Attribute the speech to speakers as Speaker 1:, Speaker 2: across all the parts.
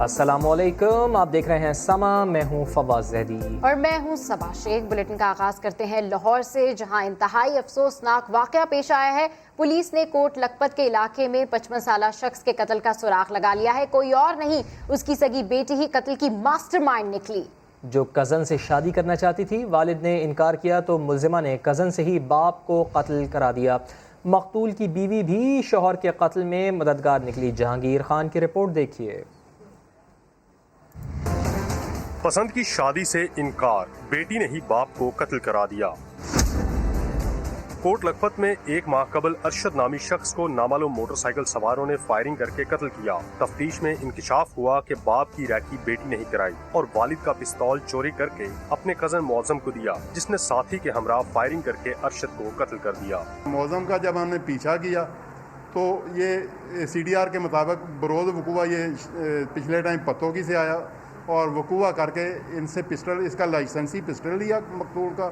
Speaker 1: السلام علیکم، آپ دیکھ رہے ہیں سما، میں ہوں فواز زیدی
Speaker 2: اور میں ہوں صبا شیخ۔ بلیٹن کا آغاز کرتے ہیں لاہور سے، جہاں انتہائی افسوسناک واقعہ پیش آیا ہے۔ پولیس نے کوٹ لکھپت کے علاقے میں 55 سالہ شخص کے قتل کا سراغ لگا لیا ہے۔ کوئی اور نہیں، اس کی سگی بیٹی ہی قتل کی ماسٹر مائنڈ نکلی۔ جو
Speaker 1: کزن سے شادی کرنا چاہتی تھی، والد نے انکار کیا تو ملزمہ نے کزن سے ہی باپ کو قتل کرا دیا۔ مقتول کی بیوی بھی شوہر کے قتل میں مددگار نکلی۔ جہانگیر خان کی رپورٹ دیکھیے۔
Speaker 3: پسند کی شادی سے انکار، بیٹی نے ہی باپ کو قتل کرا دیا۔ کوٹ لکھپت میں ایک ماہ قبل ارشد نامی شخص کو نامعلوم موٹر سائیکل سواروں نے فائرنگ کر کے قتل کیا۔ تفتیش میں انکشاف ہوا کہ باپ کی ریکی بیٹی نہیں کرائی اور والد کا پستول چوری کر کے اپنے کزن معظم کو دیا، جس نے ساتھی کے ہمراہ فائرنگ کر کے ارشد کو قتل کر دیا۔
Speaker 4: معظم کا جب ہم نے پیچھا کیا تو یہ CDR کے مطابق بروز وقوع یہ پچھلے ٹائم پتوکی سے آیا اور وقوع کر کے ان سے پسٹل، اس کا لائسنسی پسٹل لیا مقتول کا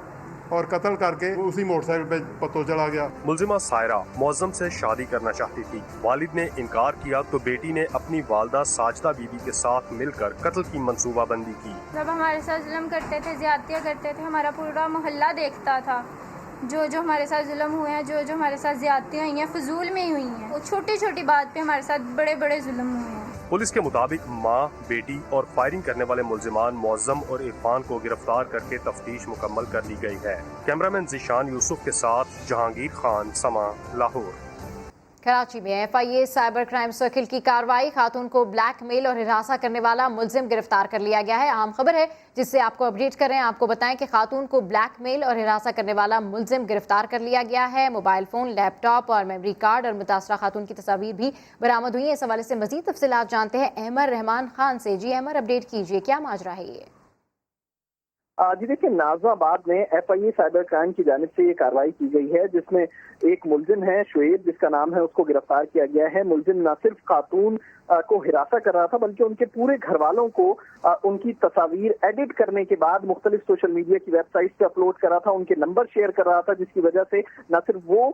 Speaker 4: اور قتل کر کے اسی موٹر سائیکل پہ پتو چلا گیا۔
Speaker 3: ملزمہ سائرہ معظم سے شادی کرنا چاہتی تھی، والد نے انکار کیا تو بیٹی نے اپنی والدہ ساجدہ بی بی کے ساتھ مل کر قتل کی منصوبہ بندی کی۔
Speaker 5: جب ہمارے ساتھ ظلم کرتے تھے، زیادتیاں کرتے تھے، ہمارا پورا محلہ دیکھتا تھا۔ جو ہمارے ساتھ ظلم ہوئے ہیں، جو ہمارے ساتھ زیادتیاں ہوئی ہیں، فضول میں ہی ہوئی ہیں۔ وہ چھوٹی چھوٹی بات پہ ہمارے ساتھ بڑے بڑے ظلم ہوئے ہیں۔
Speaker 3: پولیس کے مطابق ماں، بیٹی اور فائرنگ کرنے والے ملزمان معظم اور عرفان کو گرفتار کر کے تفتیش مکمل کر لی گئی ہے۔ کیمرامین ذیشان یوسف کے ساتھ جہانگیر خان، سما، لاہور۔
Speaker 2: کراچی میں FIA سائبر کرائم سرکل کی کارروائی، خاتون کو بلیک میل اور ہراساں کرنے والا ملزم گرفتار کر لیا گیا ہے۔ اہم خبر ہے جس سے آپ کو اپڈیٹ کر رہے ہیں۔ آپ کو بتائیں کہ خاتون کو بلیک میل اور ہراساں کرنے والا ملزم گرفتار کر لیا گیا ہے۔ موبائل فون، لیپ ٹاپ اور میموری کارڈ اور متاثرہ خاتون کی تصاویر بھی برآمد ہوئی ہیں۔ اس حوالے سے مزید تفصیلات جانتے ہیں احمد رحمان خان سے۔ جی احمد، اپڈیٹ کیجیے، کیا ماجرا ہے یہ؟
Speaker 6: جی دیکھیے، نازم آباد میں FIA سائبر کرائم کی جانب سے یہ کارروائی کی گئی ہے، جس میں ایک ملزم ہے شعیب، جس کا نام ہے، اس کو گرفتار کیا گیا ہے۔ ملزم نہ صرف خاتون کو ہراساں کر رہا تھا بلکہ ان کے پورے گھر والوں کو ان کی تصاویر ایڈٹ کرنے کے بعد مختلف سوشل میڈیا کی ویب سائٹ پہ اپلوڈ کر رہا تھا، ان کے نمبر شیئر کر رہا تھا، جس کی وجہ سے نہ صرف وہ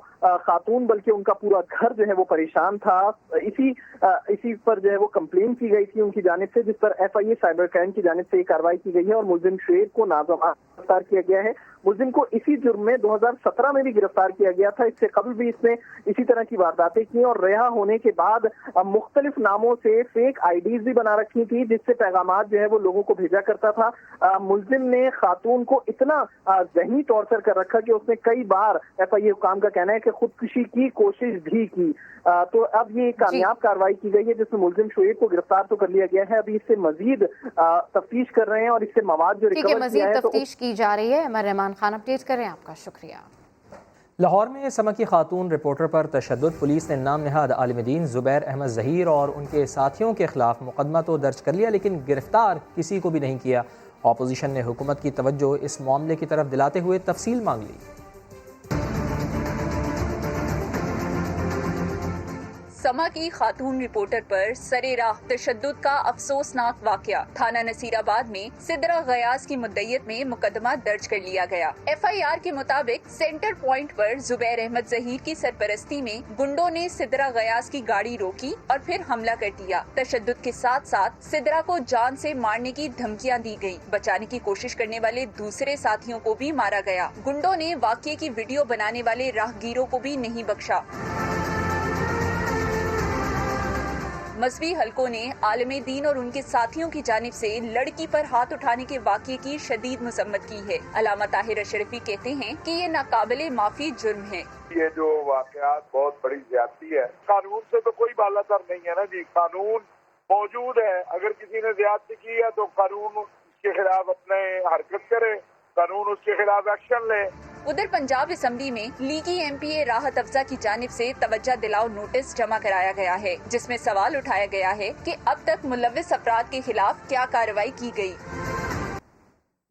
Speaker 6: خاتون بلکہ ان کا پورا گھر جو ہے وہ پریشان تھا۔ اسی پر جو ہے وہ کمپلین کی گئی تھی ان کی جانب سے، جس پر FIA سائبر کرائم کی جانب سے یہ کارروائی کی گئی ہے اور ملزم شعیب کو نازم گرفتار کیا گیا ہے۔ ملزم کو اسی جرم میں 2017 میں بھی گرفتار کیا گیا تھا۔ اس سے قبل بھی اس نے اسی طرح کی وارداتیں کی اور رہا ہونے کے بعد مختلف ناموں سے فیک IDs بھی بنا رکھی تھی، جس سے پیغامات جو ہے وہ لوگوں کو بھیجا کرتا تھا۔ ملزم نے خاتون کو اتنا ذہنی ٹارچر کر رکھا کہ اس نے کئی بار FIA حکام کا کہنا ہے کہ خودکشی کی کوشش بھی کی۔ تو اب یہ کامیاب کارروائی کی گئی ہے جس میں ملزم شعیب کو گرفتار تو کر لیا گیا ہے، ابھی اس سے مزید تفتیش کر رہے ہیں اور اس سے مواد جو ریکور کیا ہے
Speaker 2: مزید تفتیش کی جا رہی ہے۔ احمد رحمان خان اپڈیٹ کر رہے ہیں، آپ کا شکریہ۔
Speaker 1: لاہور میں سمکی خاتون رپورٹر پر تشدد، پولیس نے نام نہاد عالم دین زبیر احمد ظہیر اور ان کے ساتھیوں کے خلاف مقدمہ تو درج کر لیا لیکن گرفتار کسی کو بھی نہیں کیا۔ اپوزیشن نے حکومت کی توجہ اس معاملے کی طرف دلاتے ہوئے تفصیل مانگ لی۔
Speaker 7: سما کی خاتون رپورٹر پر سرے راہ تشدد کا افسوسناک واقعہ، تھانہ نصیر آباد میں سدرہ غیاث کی مدعیت میں مقدمہ درج کر لیا گیا۔ FIR کے مطابق سینٹر پوائنٹ پر زبیر احمد ظہیر کی سرپرستی میں گنڈوں نے سدرہ غیاث کی گاڑی روکی اور پھر حملہ کر دیا۔ تشدد کے ساتھ ساتھ سدرہ کو جان سے مارنے کی دھمکیاں دی گئی۔ بچانے کی کوشش کرنے والے دوسرے ساتھیوں کو بھی مارا گیا۔ گنڈوں نے واقعے کی ویڈیو بنانے والے راہگیروں کو بھی نہیں بخشا۔ مذہبی حلقوں نے عالم دین اور ان کے ساتھیوں کی جانب سے لڑکی پر ہاتھ اٹھانے کے واقعے کی شدید مذمت کی ہے۔ علامہ طاہر اشرفی کہتے ہیں کہ یہ ناقابل معافی جرم ہے۔
Speaker 8: یہ جو واقعات بہت بڑی زیادتی ہے، قانون سے تو کوئی بالا تر نہیں ہے نا جی، قانون موجود ہے، اگر کسی نے زیادتی کی ہے تو قانون اس کے خلاف اپنے حرکت کرے، قانون اس کے خلاف ایکشن لے۔
Speaker 7: ادھر پنجاب اسمبلی میں لیگی MPA راحت افزا کی جانب سے توجہ دلاؤ نوٹس جمع کرایا گیا ہے، جس میں سوال اٹھایا گیا ہے کہ اب تک ملوث افراد کے خلاف کیا کارروائی کی گئی۔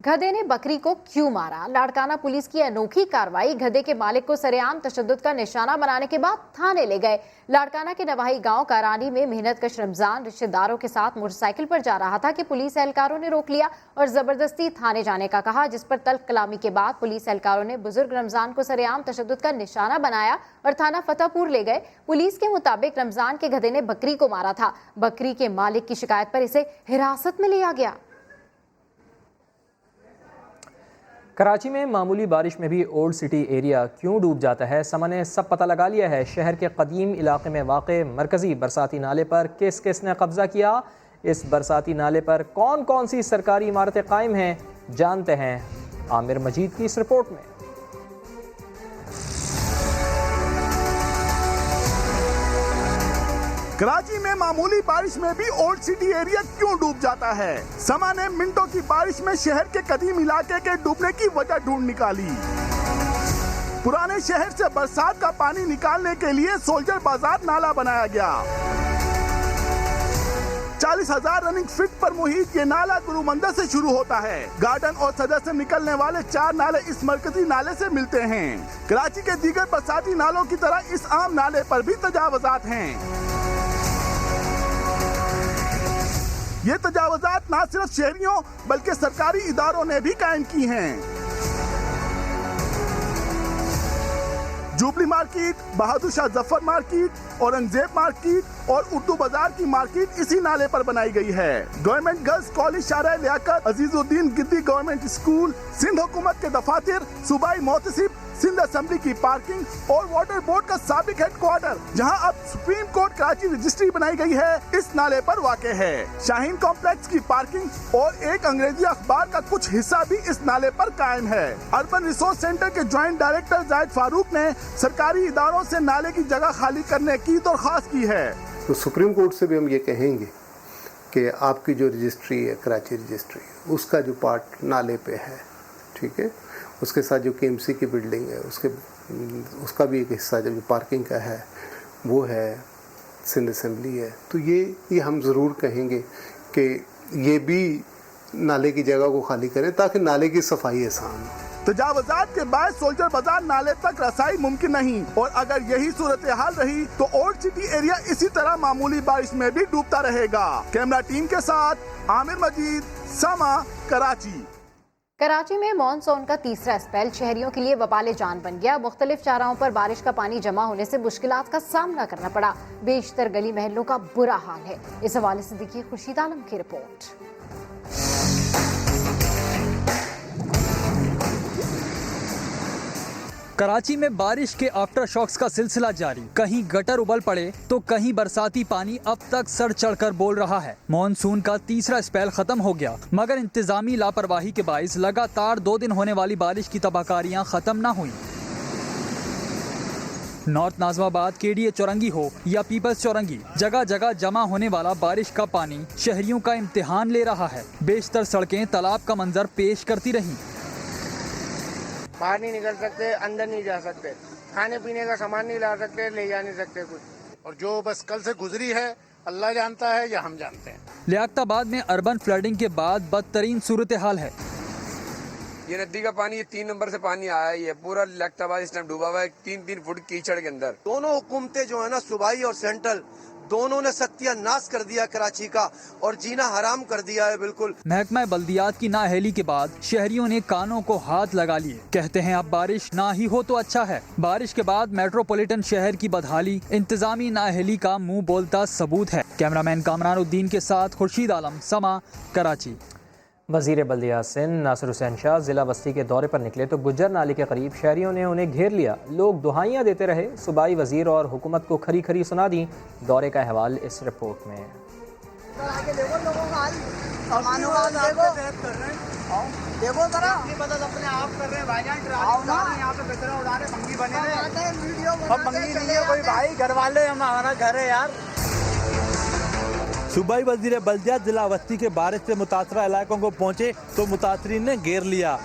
Speaker 2: गधे ने बकरी को क्यों मारा? लाड़काना पुलिस की अनोखी कार्रवाई। गधे के मालिक को सरेआम तशद्दुद का निशाना बनाने के बाद थाने ले गए। लाड़काना के नवाही गांव कारानी में मेहनतकश रमजान रिश्तेदारों के साथ मोटरसाइकिल पर जा रहा था कि पुलिस एहलकारों ने रोक लिया और जबरदस्ती थाने जाने का कहा, जिस पर तल्ख कलामी के बाद पुलिस एहलकारों ने बुजुर्ग रमजान को सरेआम तशद्दुद का निशाना बनाया और थाना फतेहपुर ले गए। पुलिस के मुताबिक रमजान के गधे ने बकरी को मारा था। बकरी के मालिक की शिकायत पर इसे हिरासत में लिया गया।
Speaker 1: कराची में मामूली बारिश में भी ओल्ड सिटी एरिया क्यों डूब जाता है? समा ने सब पता लगा लिया है। शहर के कदीम इलाके में वाक़े मरकज़ी बरसाती नाले पर किस किस ने कब्ज़ा किया? इस बरसाती नाले पर कौन कौन सी सरकारी इमारतें कायम हैं, जानते हैं आमिर मजीद की इस रिपोर्ट में।
Speaker 9: कराची में मामूली बारिश में भी ओल्ड सिटी एरिया क्यों डूब जाता है? समा ने मिनटों की बारिश में शहर के कदीम इलाके के डूबने की वजह ढूंढ निकाली। पुराने शहर से बरसात का पानी निकालने के लिए सोल्जर बाजार नाला बनाया गया। 40,000 रनिंग फीट पर मुहित ये नाला गुरु मंदिर से शुरू होता है। गार्डन और सदर से निकलने वाले 4 नाले इस मरकजी नाले से मिलते हैं। कराची के दीगर बरसाती नालों की तरह इस आम नाले पर भी तजावजात हैं। ये तजावजात न सिर्फ शहरियों बल्कि सरकारी इदारों ने भी कायम की हैं। Jubilee market, Bahadur Shah Zafar market, Aurangzeb market और उर्दू बाजार की मार्केट इसी नाले पर बनाई गई है। गवर्नमेंट गर्ल्स कॉलेज शारा लियाकत, अजीजुद्दीन गिद्दी गवर्नमेंट स्कूल, सिंध हुकूमत के दफातर, सूबाई मोहतसिब, सिंध असेंबली की पार्किंग और वाटर बोर्ड का साबिक हेडक्वार्टर जहां अब सुप्रीम कोर्ट कराची रजिस्ट्री बनाई गई है, इस नाले पर वाक़े है। शाहीन कॉम्प्लेक्स की पार्किंग और एक अंग्रेजी अखबार का कुछ हिस्सा भी इस नाले पर कायम है। अर्बन रिसोर्स सेंटर के ज्वाइंट डायरेक्टर जाहिद फारूक ने सरकारी इदारों से नाले की जगह खाली करने की दरख्वास्त की है।
Speaker 10: तो सुप्रीम कोर्ट से भी हम ये कहेंगे कि आपकी जो रजिस्ट्री है, कराची रजिस्ट्री, उसका जो पार्ट नाले पे है, ठीक है, उसके साथ जो KMC की बिल्डिंग है उसका भी एक हिस्सा जो पार्किंग का है वो है, सिंध असेंबली है, तो ये हम ज़रूर कहेंगे कि ये भी नाले की जगह को खाली करें ताकि नाले की सफाई आसान हो।
Speaker 9: तजावजात के बाद सोल्जर बाजार नाले तक रसाई मुमकिन नहीं और अगर यही सूरत हाल रही तो ओल्ड सिटी एरिया इसी तरह मामूली बारिश में भी डूबता रहेगा। कैमरा टीम के साथ आमिर मजीद, समा, कराची।
Speaker 2: कराची में मॉनसून का तीसरा स्पेल शहरियों के लिए वबाले जान बन गया। मुख्तलिफ चाराहों पर बारिश का पानी जमा होने से मुश्किलात का सामना करना पड़ा। बेशतर गली महलों का बुरा हाल है। इस हवाले से देखिए खुर्शीद आलम की रिपोर्ट।
Speaker 11: कराची में बारिश के आफ्टर शॉक्स का सिलसिला जारी। कहीं गटर उबल पड़े तो कहीं बरसाती पानी अब तक सर चढ़कर बोल रहा है। मॉनसून का तीसरा स्पेल खत्म हो गया मगर इंतजामी लापरवाही के बाइस लगातार 2 दिन होने वाली बारिश की तबाहकारियां खत्म न हुई। नॉर्थ नाजमाबाद, KDA चौरंगी हो या पीपल्स चौरंगी, जगह जगह जमा होने वाला बारिश का पानी शहरियों का इम्तिहान ले रहा है। बेशतर सड़कें तालाब का मंजर पेश करती रहीं।
Speaker 12: बाहर नहीं निकल सकते, अंदर नहीं जा सकते, खाने पीने का सामान नहीं ला सकते, ले जा नहीं सकते कुछ। और जो बस कल से गुजरी है अल्लाह जानता है या हम जानते हैं।
Speaker 11: लियाकताबाद में अर्बन फ्लडिंग के बाद बदतरीन सूरत हाल है।
Speaker 13: ये नदी का पानी 3 नंबर से पानी आया ही है। पूरा लियाकताबाद इस टाइम डूबा हुआ है 3-3 फुट कीचड़ के अंदर।
Speaker 14: दोनों हुकूमतें जो है ना, सूबाई और सेंट्रल, दोनों ने सत्यानाश कर दिया कराची का और जीना हराम कर दिया है बिल्कुल।
Speaker 11: महकमा बल्दियात की नाअहली के बाद शहरियों ने कानों को हाथ लगा लिए। कहते हैं अब बारिश ना ही हो तो अच्छा है। बारिश के बाद मेट्रोपॉलिटन शहर की बदहाली इंतजामी नाअहली का मुंह बोलता सबूत है। कैमरामैन कामरान उद्दीन के साथ खुर्शीद आलम, समा, कराची।
Speaker 1: वज़ीर बल्दियात सिंध नासिर हुसैन शाह ज़िला बस्ती के दौरे पर निकले तो गुज्जर नाले के करीब शहरियों ने उन्हें घेर लिया। लोग दुहाइयाँ देते रहे। सूबाई वज़ीर और हुकूमत को खरी खरी सुना दी। दौरे का अहवाल इस रिपोर्ट में।
Speaker 12: देखो जरा मदद अपने आप कर रहे हैं भाईजान, यहाँ पे कचरा उड़ा रहे, भंगी बने रहे। अब भंगी नहीं है कोई भाई, घर वाले हमारा घर है यार।
Speaker 15: सूबाई वज़ीर बल्दियात जिला बस्ती के बारिश से मुतासरा इलाकों को पहुँचे तो मुतासरीन ने घेर लिया।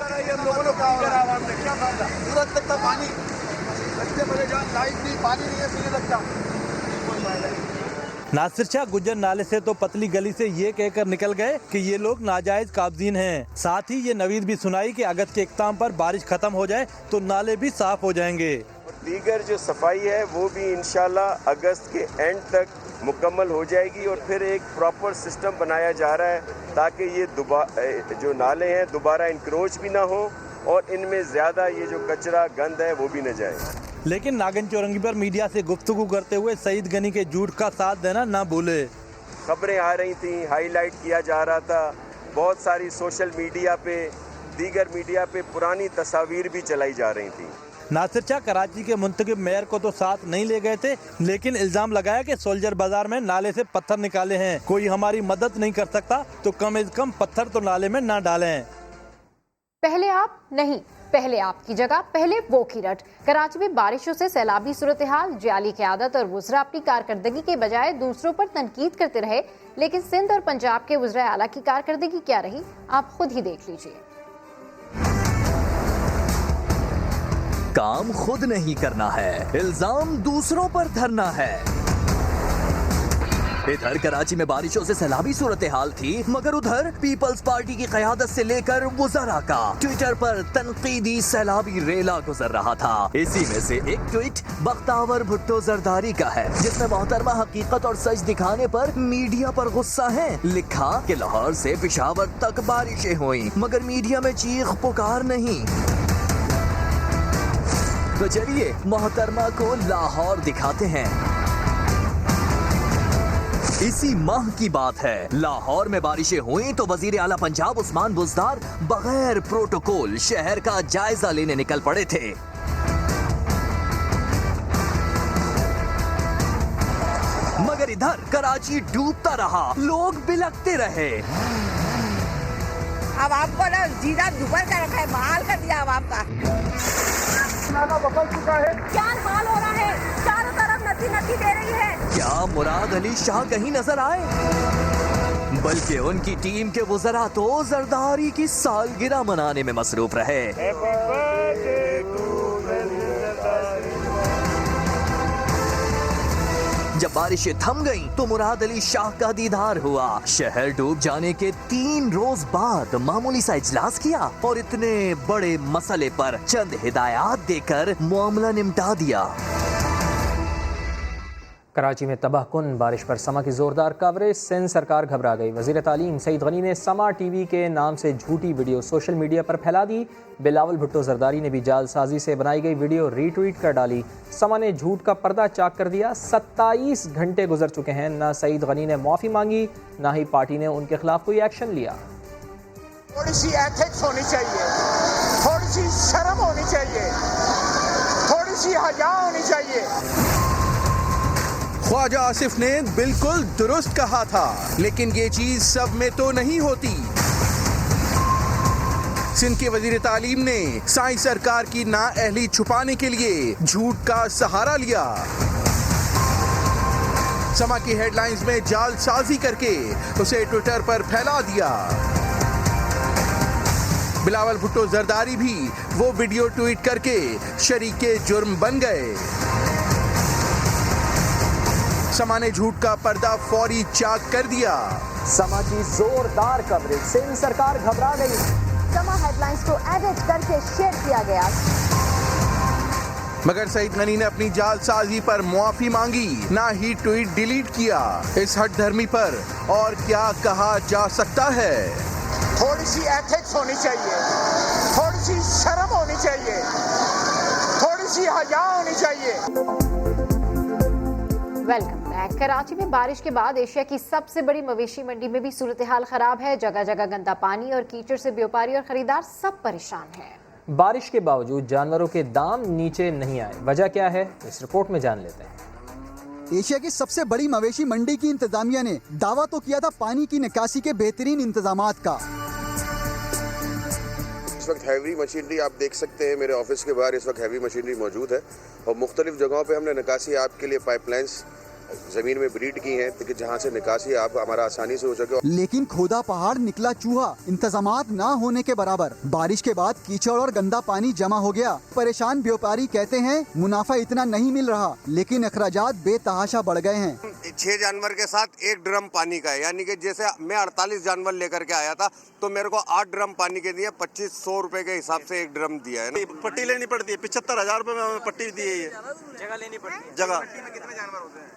Speaker 15: नासिर शाह गुज्जर नाले से तो पतली गली से ये कहकर निकल गए कि ये लोग नाजायज काबजीन हैं। साथ ही ये नवीद भी सुनाई कि अगस्त के इख्तिताम पर बारिश खत्म हो जाए तो नाले भी साफ हो जाएंगे।
Speaker 16: दीगर जो सफाई है वो भी इंशाल्लाह अगस्त के एंड तक मुकम्मल हो जाएगी और फिर एक प्रॉपर सिस्टम बनाया जा रहा है ताकि ये जो नाले हैं दोबारा इंक्रोच भी ना हो और इनमें ज़्यादा ये जो कचरा गंद है वो भी न जाए।
Speaker 15: लेकिन नागन चौरंगी पर मीडिया से गुफ्तगू करते हुए सईद गनी के झूठ का साथ देना ना भूले।
Speaker 16: खबरें आ रही थी, हाईलाइट किया जा रहा था, बहुत सारी सोशल मीडिया पे दीगर मीडिया पे पुरानी तस्वीर भी चलाई जा रही थी।
Speaker 15: नासिर शाह कराची के मुंतखब मेयर को तो साथ नहीं ले गए थे, लेकिन इल्जाम लगाया कि सोल्जर बाजार में नाले से पत्थर निकाले हैं। कोई हमारी मदद नहीं कर सकता तो कम से कम पत्थर तो नाले में ना डालें।
Speaker 2: पहले आप नहीं, पहले आपकी जगह पहले वो की रट। कराची में बारिशों से सैलाबी सूरत हाल, जाली क़यादत और वज़रा अपनी कारकर्दगी के बजाय दूसरों पर तनकीद करते रहे, लेकिन सिंध और पंजाब के वज़रा आला की कारकर्दगी क्या रही, आप खुद ही देख लीजिए।
Speaker 17: काम खुद नहीं करना है, इल्जाम दूसरों पर धरना है। इधर कराची में बारिशों से सैलाबी सूरत हाल थी, मगर उधर पीपल्स पार्टी की क़यादत से लेकर वज़रा का ट्विटर पर तनकीदी सैलाबी रेला गुजर रहा था। इसी में से एक ट्वीट बख्तावर भुट्टो जरदारी का है, जिसमें मोहतरमा हकीकत और सच दिखाने पर मीडिया पर गुस्सा है। लिखा कि लाहौर से पेशावर तक बारिशें हुई मगर मीडिया में चीख पुकार नहीं। तो चलिए मोहतरमा को लाहौर दिखाते हैं। इसी माह की बात है, लाहौर में बारिशें हुई तो वजीर आला पंजाब उस्मान बुज़दार बगैर प्रोटोकॉल शहर का जायजा लेने निकल पड़े थे। मगर इधर कराची डूबता रहा, लोग बिलखते रहे।
Speaker 18: अब आपको ना जीरा दुबर का रखा है, माल कर दिया अब आपका।
Speaker 12: बदल चुका है,
Speaker 18: क्या हाल हो रहा है, चारों तरफ नदी नदी दे रही है।
Speaker 17: क्या मुराद अली शाह कहीं नजर आए? बल्कि उनकी टीम के वज़रा तो जरदारी की सालगिरह मनाने में मसरूफ रहे। जब बारिशें थम गईं तो मुराद अली शाह का दीदार हुआ। शहर डूब जाने के 3 रोज बाद मामूली सा इजलास किया और इतने बड़े मसले पर चंद हिदायत देकर मामला निपटा दिया।
Speaker 1: कराची में तबाहकुन बारिश पर समा की जोरदार कवरेज, सिंध सरकार घबरा गई। वज़ीर तालीम सईद गनी ने समा टीवी के नाम से झूठी वीडियो सोशल मीडिया पर फैला दी। बिलावल भुट्टो जरदारी ने भी जालसाजी से बनाई गई वीडियो रीट्वीट कर डाली। समा ने झूठ का पर्दा चाक कर दिया। 27 घंटे गुजर चुके हैं, ना सईद गनी ने माफ़ी मांगी, ना ही पार्टी ने उनके खिलाफ कोई एक्शन लिया।
Speaker 12: थोड़ी सी एथिक्स होनी चाहिए, थोड़ी सी शर्म होनी चाहिए, थोड़ी सी हया होनी चाहिए।
Speaker 19: ख्वाजा आसिफ ने बिल्कुल दुरुस्त कहा था, लेकिन ये चीज सब में तो नहीं होती। सिंध के वजीर तालीम ने साई सरकार की नाअहली छुपाने के लिए झूठ का सहारा लिया। समा की हेडलाइंस में जालसाजी करके उसे ट्विटर पर फैला दिया। बिलावल भुट्टो जरदारी भी वो वीडियो ट्वीट करके शरीके जुर्म बन गए। समा ने झूठ का पर्दा फौरी चाक कर दिया।
Speaker 1: समा की जोरदार कवरेज, सिंध सरकार घबरा गई।
Speaker 2: समा हेडलाइंस को एडिट करके शेयर किया गया,
Speaker 19: मगर सईद गनी ने अपनी जालसाजी पर मुआफी मांगी, ना ही ट्वीट डिलीट किया। इस हट धर्मी पर और क्या कहा जा सकता है।
Speaker 12: थोड़ी सी एथिक्स होनी चाहिए, थोड़ी सी शर्म होनी चाहिए, थोड़ी सी हया होनी चाहिए।
Speaker 2: Welcome back. कराची में बारिश के बाद एशिया की सबसे बड़ी मवेशी मंडी में भी सूरत हाल खराब है। जगह जगह गंदा पानी और कीचड़ से व्यापारी और खरीदार सब परेशान हैं।
Speaker 1: बारिश के बावजूद जानवरों के दाम नीचे नहीं आए, वजह क्या है, इस रिपोर्ट में जान लेते हैं।
Speaker 20: एशिया की सबसे बड़ी मवेशी मंडी की इंतजामिया ने दावा तो किया था पानी की निकासी के बेहतरीन इंतजामात का।
Speaker 21: इस वक्त हैवी मशीनरी आप देख सकते हैं, मेरे ऑफिस के बाहर इस वक्त हैवी मशीनरी मौजूद है और मुख्तलिफ जगहों पे हमने निकासी आपके लिए पाइपलाइंस जमीन में ब्रीड की हैं ताकि जहाँ से निकासी आप हमारा आसानी से हो सके।
Speaker 20: लेकिन खोदा पहाड़ निकला चूहा, इंतजामात ना होने के बराबर। बारिश के बाद कीचड़ और गंदा पानी जमा हो गया। परेशान व्यापारी कहते हैं मुनाफा इतना नहीं मिल रहा, लेकिन अखराजात बेतहाशा बढ़ गए हैं।
Speaker 21: 6 जानवर के साथ 1 ड्रम पानी का है, यानी कि जैसे मैं 48 जानवर लेकर के आया था तो मेरे को 8 ड्रम पानी के दिए, 2500 रुपए के हिसाब से 1 ड्रम दिया है ना।
Speaker 15: पट्टी लेनी पड़ती है, 75,000 रुपए में पट्टी दी है।
Speaker 12: जगह लेनी पड़ती है।
Speaker 15: जगह
Speaker 12: पट्टी में कितने जानवर होते हैं?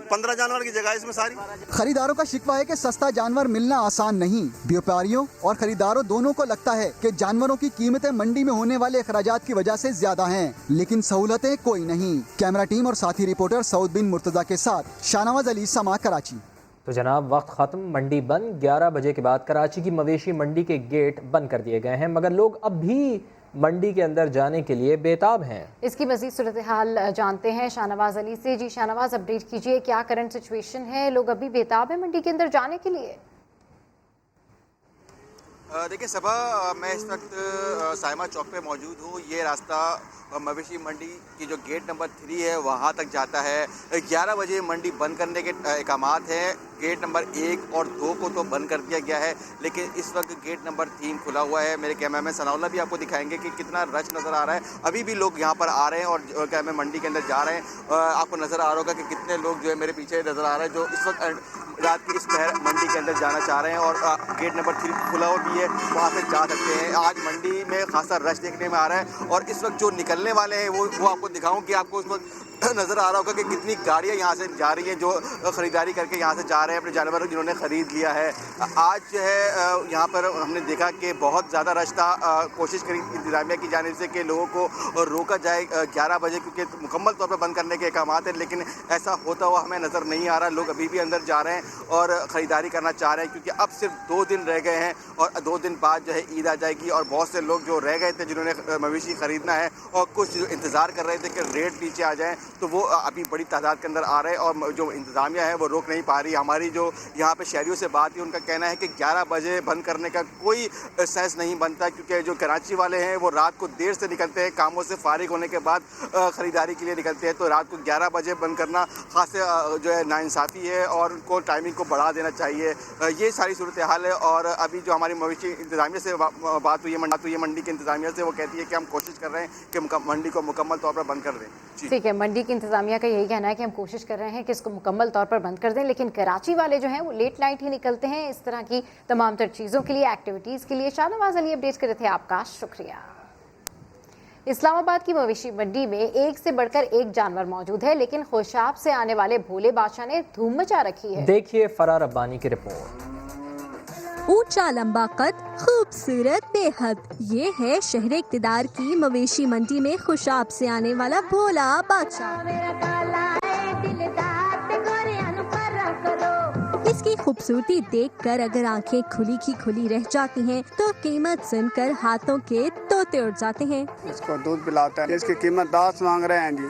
Speaker 15: 15 जानवर की जगह इसमें सारी।
Speaker 20: खरीदारों का शिकवा है कि सस्ता जानवर मिलना आसान नहीं। व्यापारियों और खरीदारों दोनों को लगता है कि जानवरों की कीमतें मंडी में होने वाले अखराजात की वजह से ज्यादा हैं, लेकिन सहूलतें कोई नहीं। कैमरा टीम और साथी रिपोर्टर सऊद बिन मुर्तजा के साथ शाहनवाज अली, समा, कराची।
Speaker 1: तो जनाब वक्त ख़त्म, मंडी बंद। 11 बजे के बाद कराची की मवेशी मंडी के गेट बंद कर दिए गए हैं, मगर लोग अब भी मंडी के अंदर जाने के लिए बेताब हैं।
Speaker 2: इसकी मज़ीद सूरत हाल जानते हैं शाहनवाज अली से। जी शाहनवाज, अपडेट कीजिए, क्या करंट सिचुएशन है? लोग अभी बेताब है मंडी के अंदर जाने के लिए?
Speaker 4: देखिए सबा, मैं इस वक्त साइमा चौक पे मौजूद हूँ। ये रास्ता मवेशी मंडी की जो गेट नंबर 3 है वहाँ तक जाता है। 11 बजे मंडी बंद करने के अहकामात हैं। गेट नंबर 1 और 2 को तो बंद कर दिया गया है, लेकिन इस वक्त गेट नंबर 3 खुला हुआ है। मेरे कैमरामैन सनाउल्लाह भी आपको दिखाएंगे कि कितना रश नज़र आ रहा है। अभी भी लोग यहाँ पर आ रहे हैं और क्या मैं मंडी के अंदर जा रहे हैं। आपको नज़र आ रहा होगा कि कितने लोग जो है मेरे पीछे नज़र आ रहे हैं, जो इस वक्त रात की इस पहर मंडी के अंदर जाना चाह रहे हैं। और गेट नंबर 3 खुला हुआ भी है, वहाँ से जा सकते हैं। आज मंडी में खासा रश देखने में आ रहा है और इस वक्त जो निकलने वाले हैं वो आपको दिखाऊं कि आपको उस वक्त नज़र आ रहा होगा कि कितनी गाड़ियाँ यहाँ से जा रही हैं, जो ख़रीदारी करके यहाँ से जा रहे हैं अपने जानवर जिन्होंने ख़रीद लिया है। आज जो है यहाँ पर हमने देखा कि बहुत ज़्यादा रश था। कोशिश करी इंतज़ामिया की जानिब से कि लोगों को रोका जाए 11 बजे, क्योंकि मुकम्मल तौर पर बंद करने के अहकामात हैं, लेकिन ऐसा होता हुआ हमें नज़र नहीं आ रहा। लोग अभी भी अंदर जा रहे हैं और ख़रीदारी करना चाह रहे हैं, क्योंकि अब सिर्फ 2 दिन रह गए हैं और 2 दिन बाद जो है ईद आ जाएगी। और बहुत से लोग जो रह गए थे जिन्होंने मवेशी ख़रीदना है और कुछ जो इंतज़ार कर रहे थे कि रेट नीचे आ जाएँ, तो वो अभी बड़ी तादाद के अंदर आ रहे हैं और जो इंतज़ामिया है वो रोक नहीं पा रही। हमारी जो यहाँ पे शहरियों से बात है, उनका कहना है कि 11 बजे बंद करने का कोई सेंस नहीं बनता, क्योंकि जो कराची वाले हैं वो रात को देर से निकलते हैं, कामों से फारिग होने के बाद ख़रीदारी के लिए निकलते हैं। तो रात को 11 बजे बंद करना ख़ास जो है नाइंसाफ़ी है और उनको टाइमिंग को बढ़ा देना चाहिए। ये सारी सूरत हाल है। और अभी जो हमारी मवेशी इंतज़ामिया से बात हुई है, मंडी के इंतज़ामिया से, वो कहती है कि हम कोशिश कर रहे हैं कि मंडी को मुकम्मल तौर पर बंद कर दें।
Speaker 2: ठीक है, मंडी की इंतज़ामिया का यही कहना है कि हम कोशिश कर रहे हैं कि इसको मुकम्मल तौर पर बंद कर दें, लेकिन कराची वाले जो हैं वो लेट नाइट ही निकलते हैं इस तरह की तमाम तर चीज़ों के लिए, एक्टिविटीज़ के लिए। शाहनवाज अली अपडेट कर रहे थे, आपका शुक्रिया। इस्लामाबाद की मवेशी मंडी में एक से बढ़कर एक जानवर मौजूद है, लेकिन खुशाब से आने वाले भोले बादशाह ने धूम मचा रखी है।
Speaker 1: देखिए फरार रब्बानी की रिपोर्ट।
Speaker 22: ऊंचा लंबा कद, खूबसूरत बेहद, ये है शहर इक़्तिदार की मवेशी मंडी में खुशाब से आने वाला भोला बादशाह। इसकी खूबसूरती देखकर अगर आंखें खुली की खुली रह जाती हैं, तो कीमत सुनकर हाथों के तोते उड़ जाते हैं।
Speaker 23: इसको दूध पिलाता है, इसकी कीमत 10 मांग रहे हैं जी।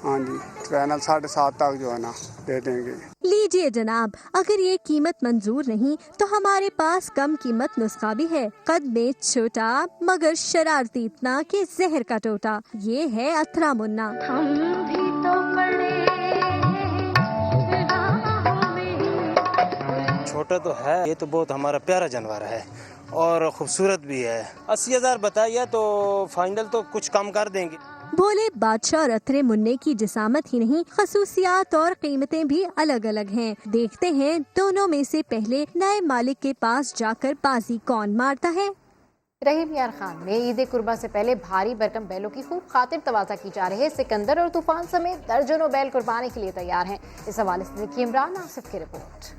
Speaker 23: हाँ जी, फाइनल 7.5 तक जो है ना दे देंगे।
Speaker 22: लीजिए जनाब, अगर ये कीमत मंजूर नहीं तो हमारे पास कम कीमत नुस्खा भी है। कद में छोटा मगर शरारती इतना कि जहर का टोटा, ये है अथरा मुन्ना। हम भी तो
Speaker 12: छोटा तो है, ये तो बहुत हमारा प्यारा जानवर है और खूबसूरत भी है। 80,000 बताइए तो फाइनल तो कुछ कम कर देंगे।
Speaker 22: भोले बादशाह और अथरे मुन्ने की जिसामत ही नहीं, खसूसियात और कीमतें भी अलग अलग हैं। देखते हैं दोनों में से पहले नए मालिक के पास जाकर बाजी कौन मारता है।
Speaker 2: रहीम यार खान में ईद कुर्बा से पहले भारी भरकम बैलों की खूब खातिर तवाज़ा की जा रही है। सिकंदर और तूफान समेत दर्जनों बैल कुर्बानी के लिए तैयार हैं। इस हवाले से देखिए इमरान आसिफ की रिपोर्ट।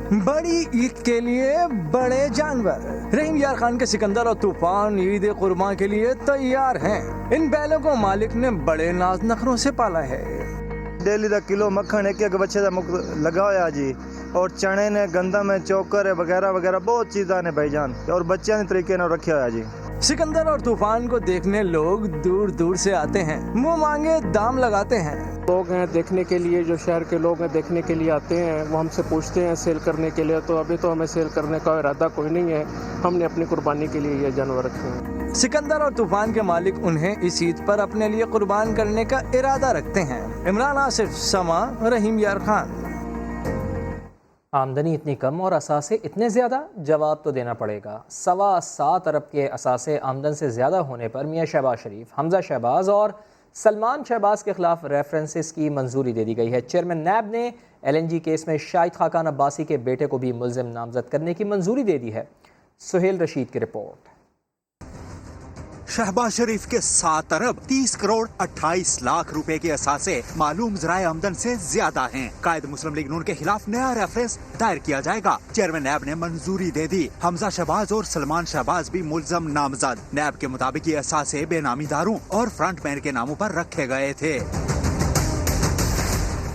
Speaker 11: बड़ी ईद के लिए बड़े जानवर, रहीम यार खान के सिकंदर और तूफान ईद कुर्बान के लिए तैयार हैं। इन बैलों को मालिक ने बड़े नाज नखरों से पाला है।
Speaker 24: डेली का किलो मक्खन एक बच्चे का मुख लगा हुआ जी, और चने ने गंदम है, चौकर है, वगैरह वगैरह बहुत चीज़ा ने भाईजान, और बच्चे ने तरीके ने रखे हुआ जी।
Speaker 11: सिकंदर और तूफान को देखने लोग दूर दूर से आते हैं, मुंह मांगे दाम लगाते हैं।
Speaker 25: लोग हैं देखने के लिए, जो शहर के लोग हैं देखने के लिए आते हैं, वो हमसे पूछते हैं सेल करने के लिए। तो अभी तो हमें सेल करने का इरादा कोई नहीं है, हमने अपनी कुर्बानी के लिए ये जानवर रखे हैं।
Speaker 11: सिकंदर और तूफान के मालिक उन्हें इस ईद पर अपने लिए कुर्बान करने का इरादा रखते हैं। इमरान आसिफ, समा, रहीम यार खान।
Speaker 1: आमदनी इतनी कम और असासे इतने ज़्यादा, जवाब तो देना पड़ेगा। 7.25 अरब के असासे आमदन से ज़्यादा होने पर मियाँ शहबाज शरीफ, हमजा शहबाज और سلمان شہباز کے خلاف ریفرنسز کی منظوری دے دی گئی ہے۔ چیئرمین نیب نے LNG کیس میں شاہد خاقان عباسی کے بیٹے کو بھی ملزم نامزد کرنے کی منظوری دے دی ہے۔ سہیل رشید کی رپورٹ۔
Speaker 3: شہباز شریف کے 7 ارب 30 کروڑ 28 لاکھ روپے کے اثاثے معلوم ذرائع آمدن سے زیادہ ہیں۔ قائد مسلم لیگ نون کے خلاف نیا ریفرنس دائر کیا جائے گا۔ چیئرمین نیب نے منظوری دے دی۔ حمزہ شہباز اور سلمان شہباز بھی ملزم نامزد۔ نیب کے مطابق یہ اثاثے بے نامی داروں اور فرنٹ مین کے ناموں پر رکھے گئے تھے۔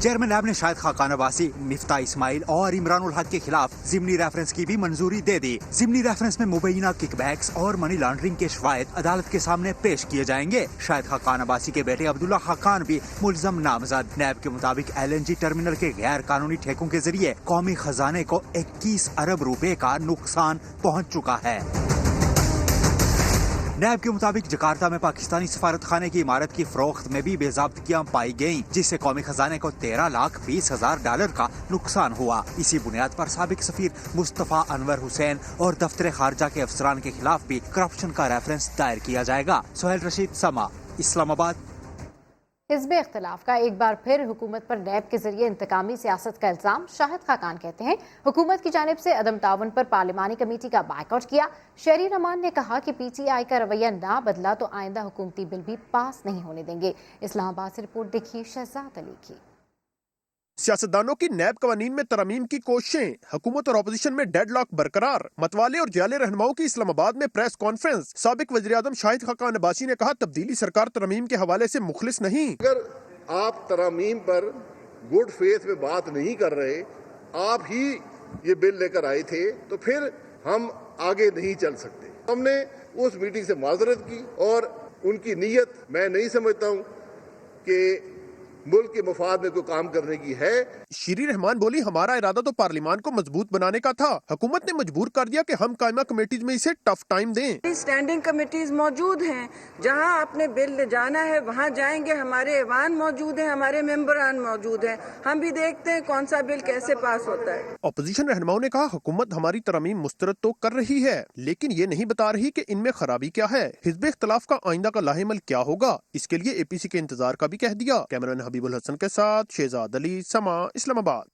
Speaker 3: چیئرمین نیب نے شاہد خاقان عباسی، مفتاح اسماعیل اور عمران الحق کے خلاف ضمنی ریفرنس کی بھی منظوری دے دی۔ ضمنی ریفرنس میں مبینہ کک بیکس اور منی لانڈرنگ کے شواہد عدالت کے سامنے پیش کیے جائیں گے۔ شاہد خاقان عباسی کے بیٹے عبداللہ خاقان بھی ملزم نامزد۔ نیب کے مطابق LNG ٹرمینل کے غیر قانونی ٹھیکوں کے ذریعے قومی خزانے کو 21 ارب روپے کا نقصان پہنچ چکا ہے۔ نیب کے مطابق جکارتا میں پاکستانی سفارت خانے کی عمارت کی فروخت میں بھی بے ضابطگیاں پائی گئیں، جس سے قومی خزانے کو $13,20,000 کا نقصان ہوا۔ اسی بنیاد پر سابق سفیر مصطفیٰ انور حسین اور دفتر خارجہ کے افسران کے خلاف بھی کرپشن کا ریفرنس دائر کیا جائے گا۔ سہیل رشید، سما، اسلام آباد۔
Speaker 2: حزب اختلاف کا ایک بار پھر حکومت پر نیب کے ذریعے انتقامی سیاست کا الزام۔ شاہد خاقان کہتے ہیں حکومت کی جانب سے عدم تعاون پر پارلیمانی کمیٹی کا بائیکاٹ کیا۔ شہری رحمان نے کہا کہ PTI کا رویہ نہ بدلا تو آئندہ حکومتی بل بھی پاس نہیں ہونے دیں گے۔ اسلام آباد سے رپورٹ دیکھیے شہزاد علی کی۔
Speaker 5: سیاستدانوں کی نیب قوانین میں ترمیم کی کوششیں، حکومت اور اپوزیشن میں ڈیڈ لاک برقرار۔ متوالے اور جعلی رہنماؤں کی اسلام آباد میں پریس کانفرنس۔ سابق وزیر اعظم شاہد خاقان عباسی نے کہا تبدیلی سرکار ترمیم کے حوالے سے مخلص نہیں۔
Speaker 6: اگر آپ ترمیم پر گڈ فیتھ میں بات نہیں کر رہے، آپ ہی یہ بل لے کر آئے تھے، تو پھر ہم آگے نہیں چل سکتے۔ ہم نے اس میٹنگ سے معذرت کی اور ان کی نیت میں نہیں سمجھتا ہوں کہ ملک کے مفاد میں کوئی کام کرنے کی ہے۔
Speaker 5: شیری رحمان بولی ہمارا ارادہ تو پارلیمان کو مضبوط بنانے کا تھا، حکومت نے مجبور کر دیا کہ ہم قائمہ کمیٹیز میں اسے ٹف ٹائم دیں۔
Speaker 7: اسٹینڈنگ کمیٹیز موجود ہیں، جہاں اپنے بل لے جانا ہے وہاں جائیں گے۔ ہمارے ایوان موجود ہیں، ہمارے ممبران موجود ہیں، ہم بھی دیکھتے ہیں کون سا بل کیسے پاس ہوتا ہے۔
Speaker 5: اپوزیشن رہنماؤں نے کہا حکومت ہماری ترمیم مسترد تو کر رہی ہے، لیکن یہ نہیں بتا رہی کہ ان میں خرابی کیا ہے۔ حزب اختلاف کا آئندہ کا لاہ عمل کیا ہوگا، اس کے لیے APC کے انتظار کا بھی کہہ دیا۔ کیمرمین حبیب الحسن کے ساتھ شہزاد علی، سما، اسلام آباد۔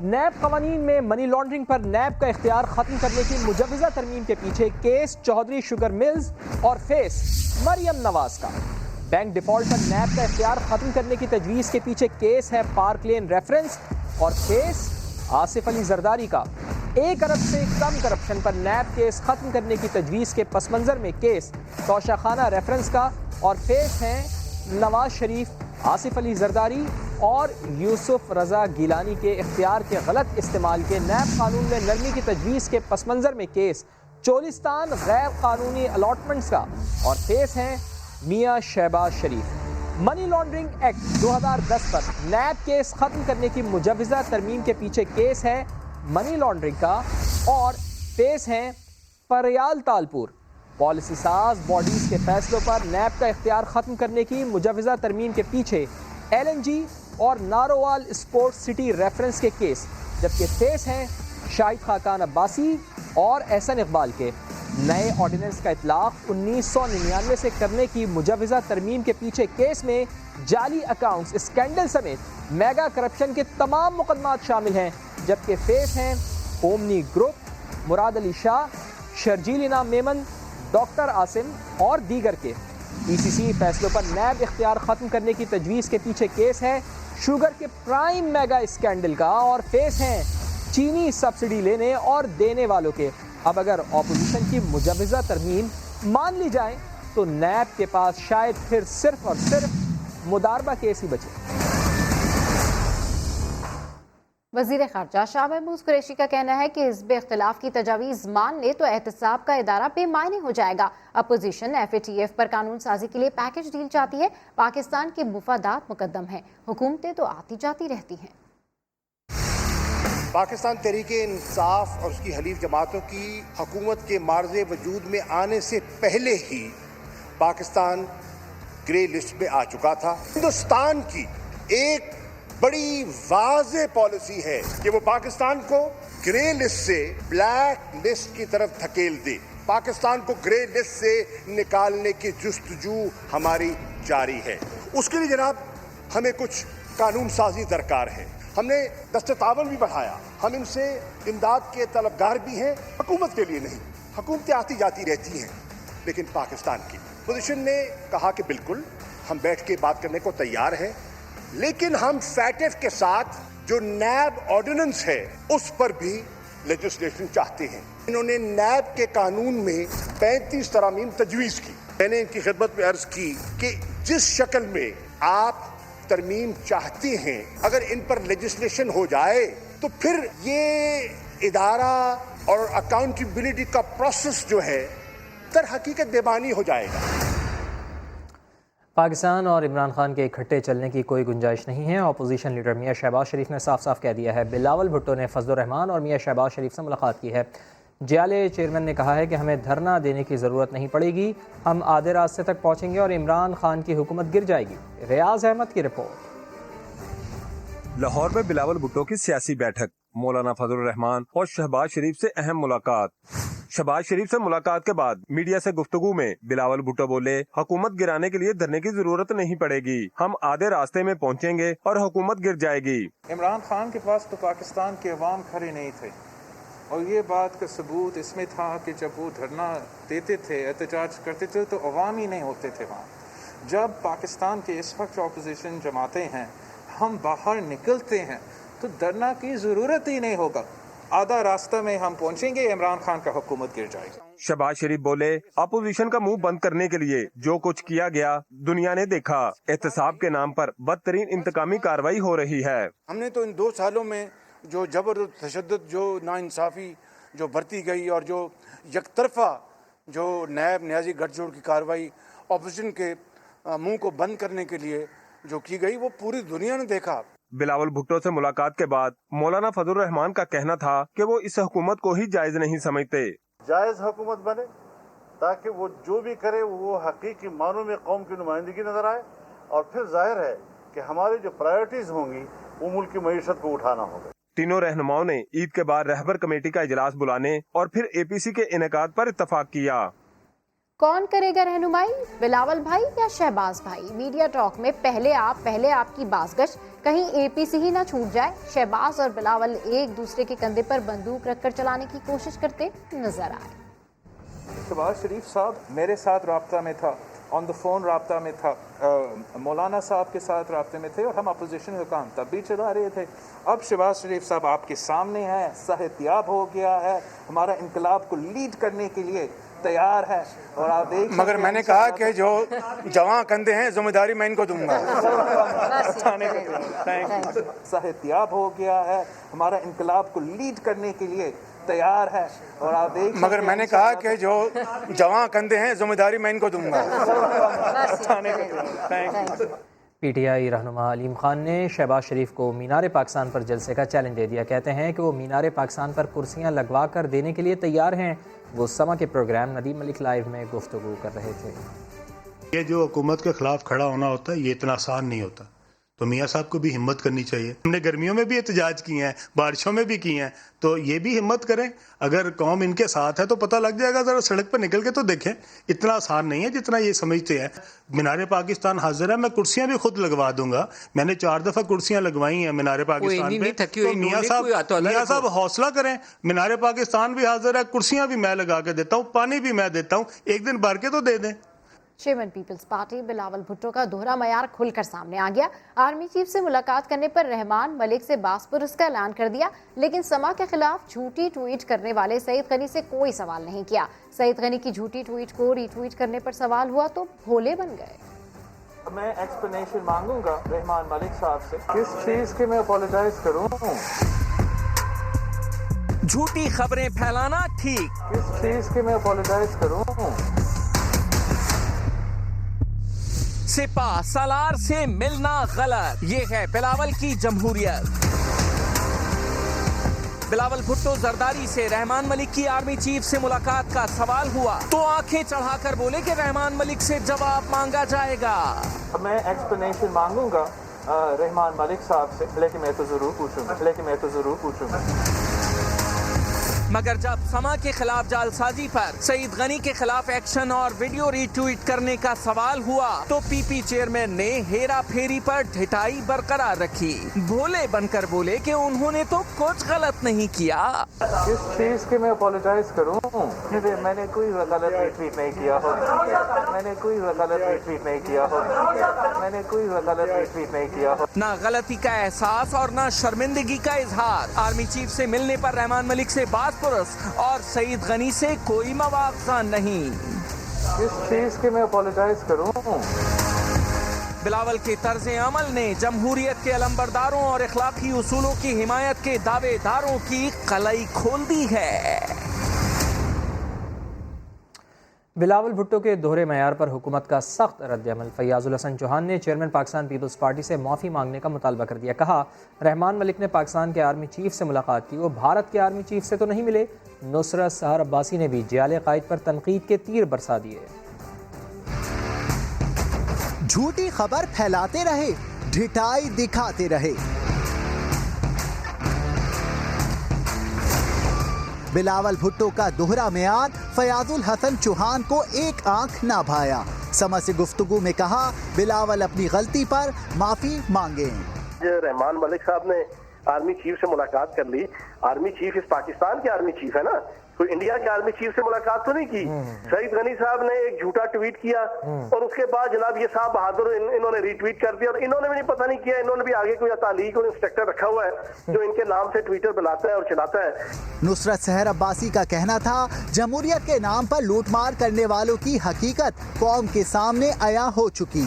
Speaker 1: نیب قوانین میں منی لانڈرنگ پر نیب کا اختیار ختم کرنے کی مجوزہ ترمیم کے پیچھے کیس چودھری شوگر ملز اور فیس مریم نواز کا۔ بینک ڈیفالٹ پر نیب کا اختیار ختم کرنے کی تجویز کے پیچھے کیس ہے پارک لین ریفرنس اور فیس آصف علی زرداری کا۔ 1 ارب سے کم کرپشن پر نیب کیس ختم کرنے کی تجویز کے پس منظر میں کیس توشہ خانہ ریفرنس کا اور فیس ہیں نواز شریف، آصف علی زرداری اور یوسف رضا گیلانی کے اختیار کے غلط استعمال کے نیب قانون میں نرمی کی تجویز کے پس منظر میں کیس چولستان غیر قانونی الاٹمنٹس کا اور فیس ہیں میاں شہباز شریف۔ منی لانڈرنگ ایکٹ 2010 پر نیب کیس ختم کرنے کی مجوزہ ترمیم کے پیچھے کیس ہے منی لانڈرنگ کا اور فیس ہیں پریال تالپور۔ پالیسی ساز باڈیز کے فیصلوں پر نیب کا اختیار ختم کرنے کی مجوزہ ترمیم کے پیچھے LNG اور نارووال اسپورٹ سٹی ریفرنس کے کیس، جبکہ فیس ہیں شاہد خاقان عباسی اور احسن اقبال کے۔ نئے آرڈیننس کا اطلاق 1999 سے کرنے کی مجوزہ ترمیم کے پیچھے کیس میں جعلی اکاؤنٹس اسکینڈل سمیت میگا کرپشن کے تمام مقدمات شامل ہیں، جبکہ فیس ہیں اومنی گروپ، مراد علی شاہ، شرجیل انعام میمن، ڈاکٹر عاصم اور دیگر کے۔ ECC فیصلوں پر نیب اختیار ختم کرنے کی تجویز کے پیچھے کیس ہے شوگر کے پرائم میگا اسکینڈل کا اور فیس ہیں چینی سبسڈی لینے اور دینے والوں کے۔ اب اگر اپوزیشن کی مجوزہ ترمیم مان لی جائے تو نیب کے پاس شاید پھر صرف اور صرف مداربہ کیس ہی بچے۔
Speaker 2: وزیر خارجہ شاہ محمود قریشی کا کہنا ہے کہ حزب اختلاف کی تجاویز مان لے تو احتساب کا ادارہ بے معنی ہو جائے گا۔ اپوزیشن FATF پر قانون سازی کے لیے پیکج ڈیل چاہتی ہے۔ پاکستان کے مفادات مقدم ہیں، حکومتیں تو آتی جاتی رہتی ہیں۔
Speaker 8: پاکستان تحریک انصاف اور اس کی حلیف جماعتوں کی حکومت کے معرض وجود میں آنے سے پہلے ہی پاکستان گرے لسٹ میں آ چکا تھا۔ ہندوستان کی ایک بڑی واضح پالیسی ہے کہ وہ پاکستان کو گرے لسٹ سے بلیک لسٹ کی طرف دھکیل دے۔ पाकिस्तान को ग्रे लिस्ट से निकालने की जुस्तजू हमारी जारी है। उसके लिए जनाब हमें कुछ कानून साजी दरकार है। हमने दस्ते तावन भी बढ़ाया। हम इनसे इमदाद के तलबगार भी हैं, हुकूमत के लिए नहीं। हुकूमतें आती जाती रहती हैं, लेकिन पाकिस्तान की पोजीशन ने कहा कि बिल्कुल हम बैठ के बात करने को तैयार हैं, लेकिन हम फैटेफ के साथ जो नैब ऑर्डिनेंस है उस पर भी लेजिस्लेशन चाहते हैं। इन्होंने नैब के कानून में 35 तरमीम तजवीज़ की। मैंने इनकी खिदमत में अर्ज की कि जिस शक्ल में आप तरमीम चाहते हैं, अगर इन पर लेजिस्लेशन हो जाए तो फिर ये इदारा और अकाउंटेबिलिटी का प्रोसेस जो है दर हकीकत बेमानी हो जाएगा।
Speaker 1: पाकिस्तान और इमरान खान के इकट्ठे चलने की कोई गुंजाइश नहीं है। अपोजिशन लीडर मियां शहबाज शरीफ ने साफ साफ कह दिया है। बिलावल भुट्टो ने फजलुर रहमान और मियां शहबाज शरीफ से मुलाकात की है। जियाले चेयरमैन ने कहा है कि हमें धरना देने की ज़रूरत नहीं पड़ेगी, हम आधे रास्ते तक पहुँचेंगे और इमरान खान की हुकूमत गिर जाएगी। रियाज अहमद की रिपोर्ट।
Speaker 9: लाहौर में बिलावल भुट्टो की सियासी बैठक, मौलाना फजलुर रहमान और शहबाज शरीफ से अहम मुलाकात। शहबाज शरीफ से मुलाकात के बाद मीडिया से गुफ्तगू में बिलावल भुट्टो बोले, हुकूमत गिराने के लिए धरने की जरूरत नहीं पड़ेगी, हम आधे रास्ते में पहुंचेंगे और हुकूमत गिर जाएगी।
Speaker 10: इमरान खान के पास तो पाकिस्तान के अवाम खड़े नहीं थे, और ये बात का सबूत इसमें था कि जब वो धरना देते थे, एहतजाज करते थे, तो अवाम ही नहीं होते थे वहाँ। जब पाकिस्तान के इस वक्त अपोजिशन जमाते हैं, हम बाहर निकलते हैं, तो धरना की ज़रूरत ही नहीं होगा, आधा रास्ता में हम पहुंचेंगे, इमरान खान का हुकूमत गिर जाएगी।
Speaker 9: शहबाज शरीफ बोले, अपोजिशन का मुंह बंद करने के लिए जो कुछ किया गया दुनिया ने देखा। एहतसाब के नाम पर बदतरीन इंतकामी कार्रवाई हो रही है।
Speaker 8: हमने तो इन 2 सालों में जो जबर तशद्दुद, जो नाइंसाफ़ी जो बरती गई और जो यकतरफा जो नैब न्याजी गठजोड़ की कार्रवाई अपोजिशन के मुंह को बंद करने के लिए जो की गई, वो पूरी दुनिया ने देखा।
Speaker 9: बिलावल भुट्टो से मुलाकात के बाद मौलाना फजलुर रहमान का कहना था कि वो इस हुकूमत को ही जायज नहीं समझते।
Speaker 13: जायज हुकूमत बने ताकि वो जो भी करे वो हकीकी मानों में कौम की नुमाइंदगी नजर आए, और फिर जाहिर है कि हमारी जो प्रायोरिटीज होंगी वो मुल्क की मईशत को उठाना होगा।
Speaker 9: तीनों रहनुमाओं ने ईद के बाद रहबर कमेटी का इजलास बुलाने और फिर APC के इनेकाद पर इत्तफाक किया।
Speaker 2: कौन करेगा रहनुमाई, बिलावल भाई या शहबाज भाई? मीडिया टॉक में पहले आपकी बाज़गश, कहीं APC ही ना छूट जाए। शहबाज और बिलावल एक दूसरे के कंधे पर बंदूक रखकर चलाने की कोशिश करते नजर आए।
Speaker 10: शहबाज शरीफ साहब मेरे साथ राब्ता में था, ऑन द फोन राब्ता में था, मौलाना साहब के साथ राब्ते में थे, और हम अपोजिशन का काम तब भी चला रहे थे। अब शहबाज शरीफ साहब आपके सामने हैं, सेहतियाब हो गया है, हमारा इनकलाब को लीड करने के लिए तैयार है, और आप देख
Speaker 8: मगर मैंने कहा कि जो जवां कंधे हैं जिम्मेदारी मैं इनको दूंगा।
Speaker 10: सेहतियाब हो गया है, हमारा इनकलाब को लीड करने के लिए तैयार है, और आप देख
Speaker 8: मगर मैंने कहा कि जो जवां कंधे हैं जिम्मेदारी मैं इनको दूंगा।
Speaker 1: PTI रहनुमा अलीम खान ने शहबाज शरीफ को मीनार पाकिस्तान पर जलसे का चैलेंज दे दिया। कहते हैं कि वो मीनार पाकिस्तान पर कुर्सियां लगवा कर देने के लिए तैयार हैं। वो समा के प्रोग्राम नदीम मलिक लाइव में गुफ्तगू कर रहे थे।
Speaker 14: ये जो हुकूमत के खिलाफ खड़ा होना होता है, ये इतना आसान नहीं होता, तो मियाँ साहब को भी हिम्मत करनी चाहिए। हमने गर्मियों में भी एहतजाज किए हैं, बारिशों में भी किए हैं, तो ये भी हिम्मत करें। अगर कौम इनके साथ है तो पता लग जाएगा, ज़रा सड़क पर निकल के तो देखें। इतना आसान नहीं है जितना ये समझते हैं। मीनार पाकिस्तान हाजिर है, मैं कुर्सियां भी खुद लगवा दूंगा। मैंने 4 दफ़ा कुर्सियां लगवाई हैं मीनार पाकिस्तान पे। तो मियाँ साहब हौसला करें, मीनार पाकिस्तान भी हाजिर है, कुर्सियां भी मैं लगा के देता हूँ, पानी भी मैं देता हूँ, एक दिन भर के तो दे दें।
Speaker 2: चेयरमैन पीपल्स पार्टी बिलावल भुट्टो का दोहरा मयार खुलकर सामने आ गया। आर्मी चीफ से मुलाकात करने पर रहमान मलिक से बासपुरस का ऐलान कर दिया, लेकिन समा के खिलाफ झूठी ट्वीट करने वाले सईद गनी से कोई सवाल नहीं किया। सईद गनी की झूठी ट्वीट को रीट्वीट करने पर सवाल हुआ तो भोले बन गए।
Speaker 10: मैं एक्सप्लेनेशन मांगूंगा रहमान मलिक साहब से, किस चीज के मैं अपोलोजाइज करूं?
Speaker 17: झूठी खबरें फैलाना ठीक,
Speaker 10: किस चीज के मैं अपोलोजाइज करूं?
Speaker 17: सिपा सालार से मिलना गलत, ये है बिलावल की जमहूरियत। बिलावल भुट्टो जरदारी से रहमान मलिक की आर्मी चीफ से मुलाकात का सवाल हुआ तो आंखें चढ़ाकर बोले कि रहमान मलिक से जवाब मांगा जाएगा।
Speaker 10: मैं एक्सप्लेनेशन मांगूंगा रहमान मलिक साहब से, लेकिन मैं तो जरूर पूछूंगा।
Speaker 15: मगर जब समा के खिलाफ जालसाजी पर सईद गनी के खिलाफ एक्शन और वीडियो रीट्वीट करने का सवाल हुआ तो पीपी चेयरमैन ने हेरा फेरी पर ढिठाई बरकरार रखी। भोले बनकर बोले कि उन्होंने तो कुछ गलत नहीं किया।
Speaker 10: इस चीज के मैं अपोलोजाइज करूं, मैंने कोई गलत रीट्वीट नहीं किया हो, मैंने कोई गलत रीट्वीट नहीं किया हो, मैंने कोई गलत रीट्वीट नहीं किया हो।
Speaker 15: ना गलती का एहसास और ना शर्मिंदगी का इजहार। आर्मी चीफ से मिलने पर रहमान मलिक से बात पुरस और सईद गनी से कोई मवाक़ा नहीं।
Speaker 10: इस चीज के मैं अपोलोजाइज करूं।
Speaker 15: बिलावल के तर्ज अमल ने जमहूरियत के अलंबरदारों और इखलाकी उसूलों की हिमायत के दावेदारों की कलई खोल दी है।
Speaker 1: बिलावल भुट्टो के दोहरे मयार पर हुकूमत का सख्त रद्द-ए-अमल। फैयाजुल हसन चौहान ने चेयरमैन पाकिस्तान पीपल्स पार्टी से माफ़ी मांगने का मुतालबा कर दिया। कहा, रहमान मलिक ने पाकिस्तान के आर्मी चीफ से मुलाकात की, वो भारत के आर्मी चीफ से तो नहीं मिले। नुसरत सहर अब्बासी ने भी जियाले कायद पर तनकीद के तीर बरसा दिए।
Speaker 20: झूठी खबर फैलाते रहे, ढिठाई दिखाते रहे। बिलावल भुट्टो का दोहरा मेयाद, फयाजुल हसन चौहान को एक आंख ना भाया। समा से गुफ्तगू में कहा, बिलावल अपनी गलती पर माफी मांगे।
Speaker 16: रहमान मलिक साहब ने आर्मी चीफ से मुलाकात कर ली। आर्मी चीफ इस पाकिस्तान के आर्मी चीफ है ना, कोई इंडिया के आर्मी चीफ से मुलाकात तो नहीं की। सईद गनी साहब ने एक झूठा ट्वीट किया और उसके बाद जनाब ये साहब बहादुर इन्होंने रीट्वीट कर दिया और इन्होंने भी नहीं पता नहीं किया, इन्होंने भी आगे कोई तालीक और इंस्पेक्टर रखा हुआ है जो इनके नाम से ट्विटर बनाता है और चलाता है।
Speaker 20: नुसरत सहर अब्बासी का कहना था, जमहूरियत के नाम पर लूटमार करने वालों की हकीकत कौम के सामने आया हो चुकी।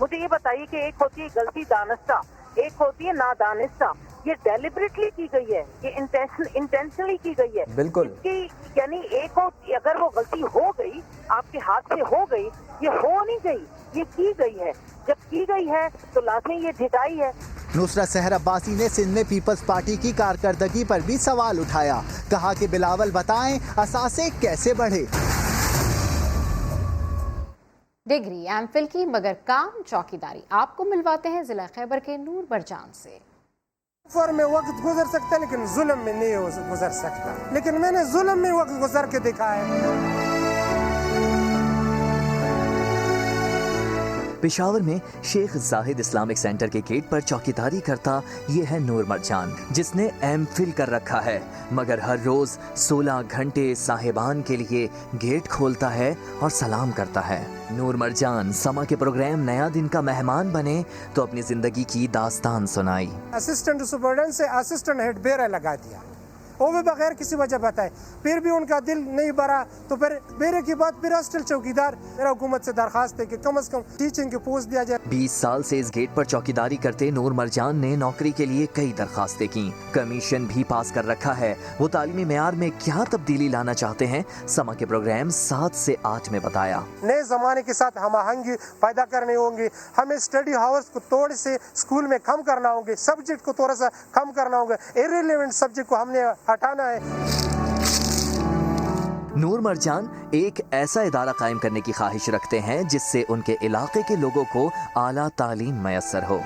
Speaker 18: मुझे ये बताइए कि एक होती है गलती दानिस्ता, एक होती है नादानिस्ता। ये डेलिबरेटली की गई है, ये इंटेंशनली की गई है।
Speaker 1: बिल्कुल।
Speaker 18: इसकी यानी एक हो, अगर वो गलती हो गई, आपके हाथ से हो गई, ये हो नहीं गई, ये की गई है। जब की गई है तो लाजमी ये ढिठाई है।
Speaker 20: नुसरत सहर अब्बासी ने सिंध में पीपल्स पार्टी की कारकर्दगी पर भी सवाल उठाया। कहा कि बिलावल बताएं, असासे कैसे बढ़े।
Speaker 2: डिग्री एमफिल की मगर काम चौकीदारी। आपको मिलवाते हैं जिला खैबर के नूर बरजान से।
Speaker 19: सफर में वक्त गुजर सकता है लेकिन जुल्म में नहीं गुजर सकता, लेकिन मैंने जुल्म में वक्त गुजर के दिखाया।
Speaker 17: पेशावर में शेख जाहिद इस्लामिक सेंटर के गेट पर चौकीदारी करता ये है नूर मरजान, जिसने एमफिल कर रखा है, मगर हर रोज 16 घंटे साहिबान के लिए गेट खोलता है और सलाम करता है। नूर मरजान समा के प्रोग्राम नया दिन का मेहमान बने तो अपनी जिंदगी की दास्तान सुनाई।
Speaker 19: असिस्टेंट सुपरडेंट से असिस्टेंट हेड बेरा लगा दिया, वो भी बगैर किसी वजह बताए, फिर भी उनका दिल नहीं भरा। तो फिर बेरे के बाद फिर हॉस्टल चौकीदार, मेरा हुकूमत से दरखास्त है कि कम से कम टीचिंग की पोस्ट दिया जाए।
Speaker 17: 20 साल से इस गेट पर चौकीदारी करते नूर मरजान ने नौकरी के लिए कई दरखास्तें की, कमीशन भी पास कर रखा है। वो तालीमी मेयार में क्या तब्दीली लाना चाहते हैं, समा के प्रोग्राम 7 से 8 में बताया।
Speaker 19: नए जमाने के साथ हम आहंगी पैदा करनी होंगी, हमें स्टडी हावर्स को थोड़े से स्कूल में कम करना होंगे, सब्जेक्ट को थोड़ा सा कम करना होगा, इररिलेवेंट सब्जेक्ट को हमने हटाना है।
Speaker 17: नूर मरजान एक ऐसा इदारा कायम करने की ख्वाहिश रखते हैं जिससे उनके इलाके के लोगों को आला तालीम मयस्सर हो।